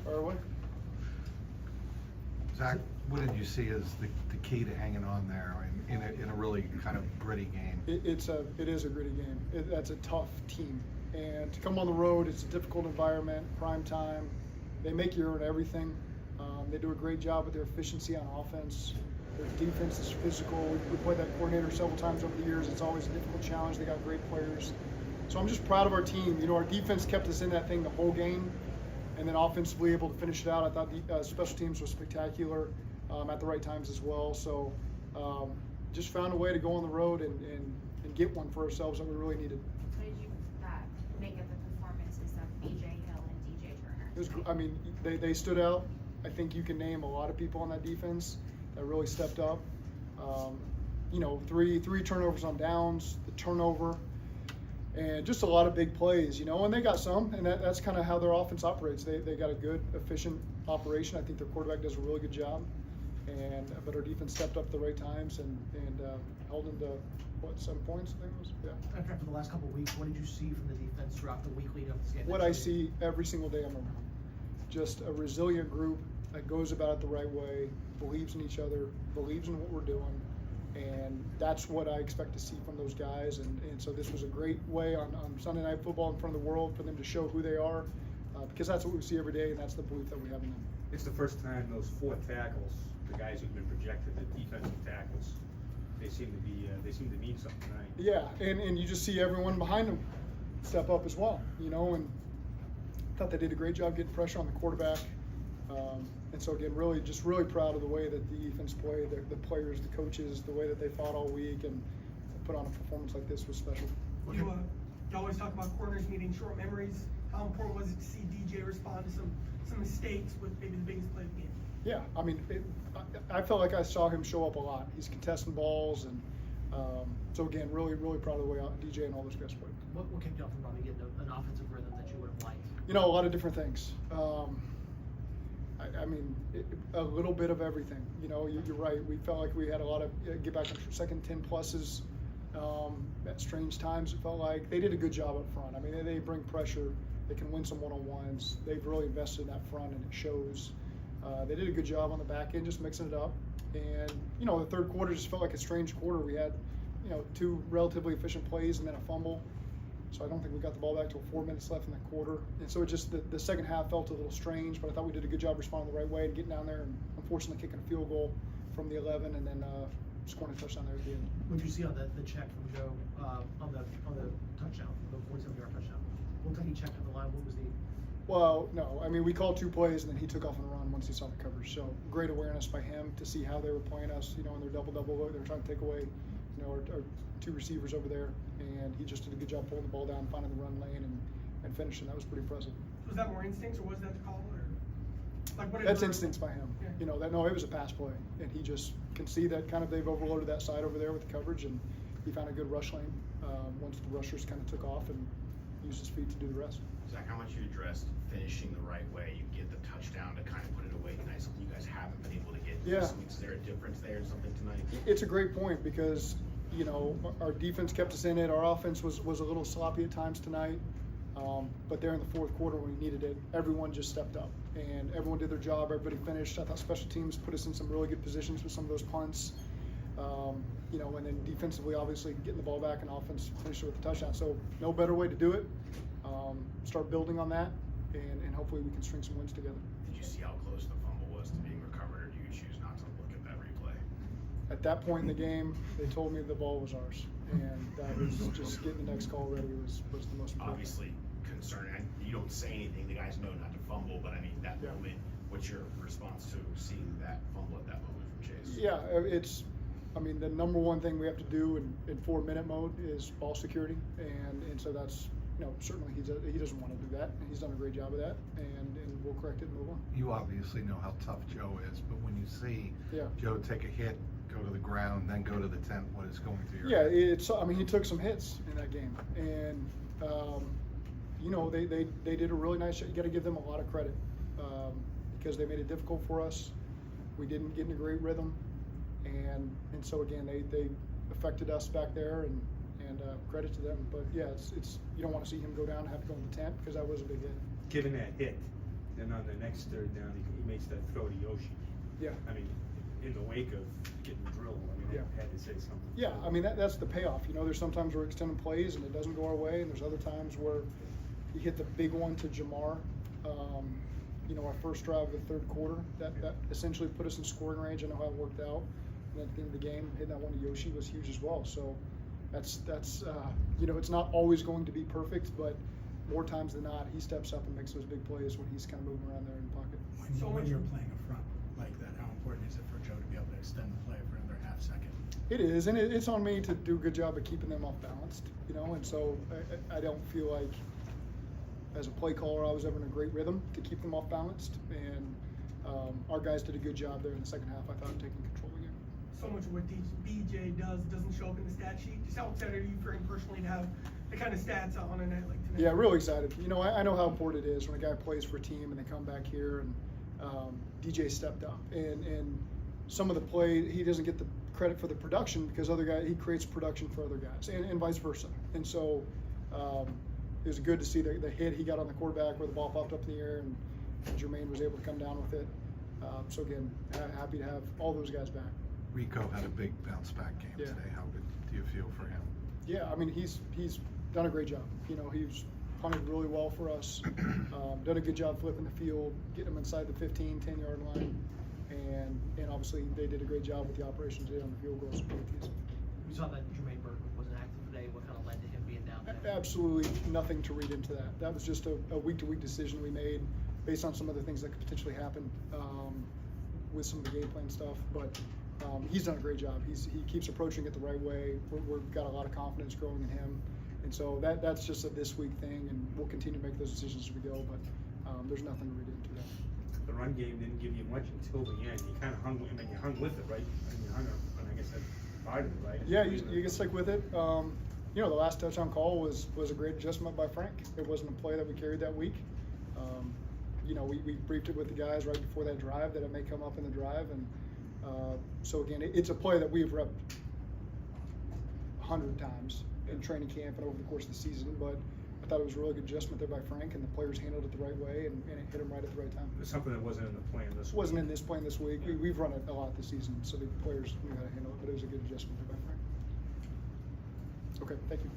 Fire away. Zach, what did you see as the key to hanging on there in a really kind of gritty game? It is a gritty game. That's a tough team, and to come on the road, it's a difficult environment. Prime time, they make you earn everything. They do a great job with their efficiency on offense. Their defense is physical. We played that coordinator several times over the years. It's always a difficult challenge. They got great players. So I'm just proud of our team. You know, our defense kept us in that thing the whole game, and then offensively able to finish it out. I thought the special teams was spectacular at the right times as well. So just found a way to go on the road and get one for ourselves that we really needed. What did you make of the performances of B.J. Hill and D.J. Turner? It was, I mean, they stood out. I think you can name a lot of people on that defense that really stepped up. You know, three turnovers on downs, the turnover, and just a lot of big plays, you know, and they got some, and that's kind of how their offense operates. They got a good, efficient operation. I think their quarterback does a really good job, but our defense stepped up at the right times and held them to, what, 7 points, I think it was? Yeah. After the last couple of weeks, what did you see from the defense throughout the week leading up to this game? What I see every single day I'm around. Just a resilient group that goes about it the right way, believes in each other, believes in what we're doing, and that's what I expect to see from those guys. And so this was a great way on Sunday Night Football in front of the world for them to show who they are, because that's what we see every day, and that's the belief that we have in them. It's the first time those 4 tackles, the guys who've been projected, the defensive tackles, they seem to mean something tonight. Yeah, and you just see everyone behind them step up as well, you know, and I thought they did a great job getting pressure on the quarterback. And so again, really proud of the way that the defense played, the players, the coaches, the way that they fought all week, and put on a performance like this was special. You always talk about corners needing short memories. How important was it to see DJ respond to some mistakes with maybe the biggest play of the game? Yeah, I mean, I felt like I saw him show up a lot. He's contesting balls, and so again, really proud of the way DJ and all those guys played. What kept you off from probably getting an offensive rhythm that you would have liked? You know, a lot of different things. I mean, a little bit of everything. You know, you're right. We felt like we had a lot of get back on second 10 pluses at strange times. It felt like they did a good job up front. I mean, they bring pressure. They can win some one-on-ones. They've really invested in that front, and it shows. They did a good job on the back end, just mixing it up. And you know, the third quarter just felt like a strange quarter. We had, you know, 2 relatively efficient plays and then a fumble. So I don't think we got the ball back till 4 minutes left in the quarter. And so it just, the second half felt a little strange, but I thought we did a good job responding the right way and getting down there and unfortunately kicking a field goal from the 11 and then scoring a touchdown there at the end. What did you see on the check from Joe on the touchdown, the 47-yard touchdown? What time he checked on the line? What was the? Well, no, I mean, we called 2 plays and then he took off on a run once he saw the coverage. So great awareness by him to see how they were playing us, you know, in their double-double look. They were trying to take away, you know, our 2 receivers over there, and he just did a good job pulling the ball down, finding the run lane, and finishing. That was pretty impressive. Was that more instincts, or was that the call, or like what? That's instincts by him. Yeah. You know, no, it was a pass play, and he just can see that kind of they've overloaded that side over there with the coverage, and he found a good rush lane once the rushers kind of took off and used his feet to do the rest. Zach, how much you addressed finishing the right way? You get the touchdown to kind of put it away tonight, something you guys haven't been able to get. Yeah. Is there a difference there or something tonight? It's a great point because, you know, our defense kept us in it. Our offense was a little sloppy at times tonight. But there in the fourth quarter when we needed it, everyone just stepped up and everyone did their job. Everybody finished. I thought special teams put us in some really good positions with some of those punts. You know, and then defensively, obviously, getting the ball back and offense finished with a touchdown. So no better way to do it. Start building on that, and hopefully we can string some wins together. Did you see how close the fumble was to being recovered, or do you choose not to look at that replay? At that point in the game, they told me the ball was ours, and that was just getting the next call ready was the most important. Obviously concerning. You don't say anything. The guys know not to fumble, but I mean that moment. What's your response to seeing that fumble at that moment from Chase? Yeah, I mean, the number one thing we have to do in 4-minute mode is ball security, and so that's, you know, certainly he doesn't want to do that, and he's done a great job of that, and we'll correct it and move on. You obviously know how tough Joe is, but when you see Joe take a hit, go to the ground, then go to the tent, what is going through your head? I mean, he took some hits in that game, and you know, they did a really nice job. You got to give them a lot of credit because they made it difficult for us. We didn't get in a great rhythm, and so again, they affected us back there, and credit to them. But yeah, it's you don't want to see him go down and have to go in the tent because that was a big hit. Given that hit, Then on the next third down, he makes that throw to Yoshi. Yeah. I mean, in the wake of getting drilled, I mean, Yeah. I had to say something. Yeah, I mean, that's the payoff. You know, there's sometimes we're extending plays and it doesn't go our way, and there's other times where you hit the big one to Jamar. You know, our first drive of the third quarter, that essentially put us in scoring range. I know how it worked out. And at the end of the game, hitting that one to Yoshi was huge as well. So that's you know, it's not always going to be perfect, but more times than not, he steps up and makes those big plays when he's kind of moving around there in the pocket. When you're playing a front like that, how important is it for Joe to be able to extend the play for another half second? It is, and it's on me to do a good job of keeping them off balanced, you know, and so I don't feel like as a play caller I was ever in a great rhythm to keep them off balanced, and our guys did a good job there in the second half, I thought, taking control again. So much of what BJ does doesn't show up in the stat sheet. Just how excited are you for him personally to have the kind of stats on a night like tonight? Yeah, really excited. You know, I know how important it is when a guy plays for a team and they come back here, and DJ stepped up, and some of the play, he doesn't get the credit for the production because other guys, he creates production for other guys, and vice versa. And so it was good to see the hit he got on the quarterback where the ball popped up in the air, and Jermaine was able to come down with it. So again, happy to have all those guys back. Rico had a big bounce back game Yeah. today. How good do you feel for him? Yeah, I mean, he's done a great job. You know, he's punted really well for us, done a good job flipping the field, getting them inside the 15, 10-yard line, and obviously they did a great job with the operations today on the field goals. We saw that Jermaine Burton wasn't active today. What kind of led to him being down there? Absolutely nothing to read into that. That was just a week-to-week decision we made based on some of the things that could potentially happen with some of the game plan stuff. But he's done a great job. He keeps approaching it the right way. We've got a lot of confidence growing in him. And so that's just a this week thing, and we'll continue to make those decisions as we go, but there's nothing to read into that. The run game didn't give you much until the end. You kind of hung with it, right? I mean, you hung up, and I guess that's part of it, right? Yeah, you can stick with it. You know, the last touchdown call was a great adjustment by Frank. It wasn't a play that we carried that week. You know, we briefed it with the guys right before that drive that it may come up in the drive, and so again, it's a play that we've repped 100 times in training camp and over the course of the season, but I thought it was a really good adjustment there by Frank, and the players handled it the right way, and it hit them right at the right time. It's something that wasn't in the plan this week. Wasn't in this plan this week. We've run it a lot this season, so the players knew how to handle it, but it was a good adjustment there by Frank. Okay, thank you.